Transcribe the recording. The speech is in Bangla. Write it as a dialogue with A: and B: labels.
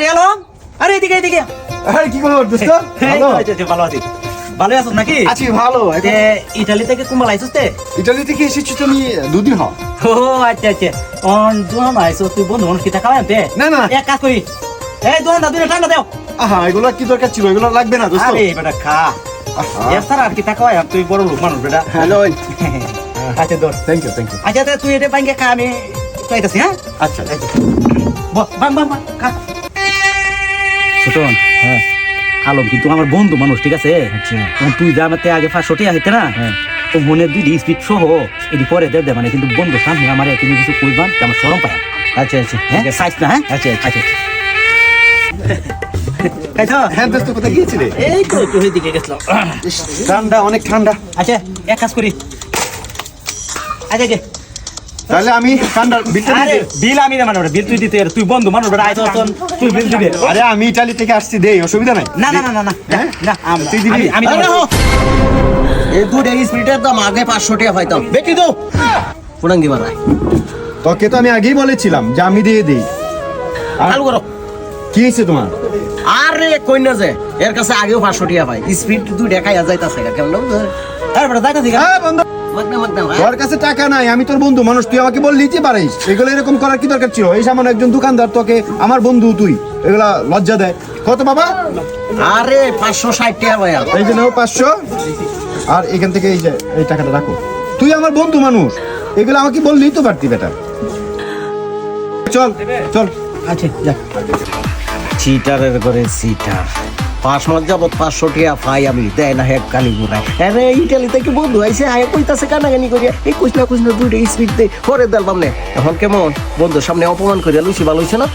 A: আরে আলম, আরে এদিকে এদিকে।
B: আরে কি খবর দোস্ত? ভালো
A: ভালো আছি। ভালো আছো নাকি?
B: আছি ভালো।
A: তে ইটালি থেকে কুমাল আইছস তে?
B: ইটালি থেকে এসেছি তুমি দুদিন হও।
A: ও আচ্ছা আচ্ছা। অন দুহান আইছস তুই বন্ধু মানুষ কিতা খাওয়াম তে?
B: না না
A: এক কাজ করি, এই দুহান দা দুইটা ঠান্ডা দাও।
B: আহা এগুলো কি দরকার ছিল? এগুলো লাগবে না দোস্ত।
A: আরে বেটা খা। এছাড় আর কিতা খাওয়াম, তুই বড় লোক মানুষ বেটা।
B: হ্যালো।
A: আচ্ছা দোস্ত।
B: Thank you.
A: আচ্ছা তে তুই এটা বাইঙ্গে খা, আমি চাইতাছি হ্যাঁ?
B: আচ্ছা
A: বাং বাং বাং খা। ছোটন, হ্যাঁ আলম কিন্তু আমার বন্ধু মানুষ, ঠিক আছে? তুই যা আমাতে আগে 500 টাকা হইতে না, তো মনে দুই স্পিড সহ এটি পরে দে মানে, কিন্তু বন্ধু সামনে আমার তুমি কিছু কইবান আমার শরম পায়। আচ্ছা আচ্ছা হ্যাঁ সাইজ না হ্যাঁ আচ্ছা আচ্ছা খাইছো?
B: হ্যাঁ দোস্ত কোথায় গিয়েছিলে?
A: এই তো একটু ওই দিকে গেছিলাম।
B: ঠান্ডা অনেক ঠান্ডা।
A: আচ্ছা এক কাজ করি, আচ্ছা যে
B: তাহলে আমি ঠান্ডার বিলটা
A: আরে বিল আমি না, মানে বিল তুই দিতে, তুই বন্ধু মানুষ বেটা, আইতো তুই বিল দিবি।
B: আরে আমি ইটালি থেকে আসছি, দেই অসুবিধা নাই।
A: না না না না না
B: হ্যাঁ?
A: না
B: তুই দিবি?
A: আমি
C: এই দুটো স্পিরিটের দাম আগে 500 টাকা পাইতাম।
A: বেটি তো
C: পুরাঙ্গি মারায়
B: তোকে তো আমি আগেই বলেছিলাম যে আমি দিয়ে দিই।
C: চালু করো।
B: কি হয়েছে তোমার?
C: আরে কই না যে এর কাছে আগেও 500 টাকা পাই, স্পিড দুই দেখাই যাইতাছে কেমন
A: আরে বেটা যাইতাছি
B: হ্যাঁ বন্ধু,
C: মাগনা মাগনা
B: তোর কাছে টাকা নাই, আমি তোর বন্ধু মানুষ, তুই আমাকে বললি যে পারিস। এগুলো এরকম করার কি দরকার ছিল? এই সামান্য একজন দোকানদার তোকে আমার বন্ধু, তুই এগুলা লজ্জা দেয় কত বাবা?
C: আরে 560 টাকা ভাইয়া।
B: এই যে নাও 500, আর এখান থেকে এই যে এই টাকাটা রাখো। তুই আমার বন্ধু মানুষ, এগুলো আমাকে বললেই তো পারতি বেটা। চল চল।
A: আচ্ছা যা।
C: চিটারের করে চিটার 5 মাস যাবত 500 টাকা পাই আমি, দেয় না হেক কালি ঘুরায়। আরে ইটালি থেকে বন্ধু আইছে, আয় কইতাছে কানাকানি করিয়া এই কইস না দুইটা স্পিড দে পরে দেলবাম নে। এখন কেমন বন্ধুর সামনে অপমান করিয়া লইছি, ভালো হইছে না?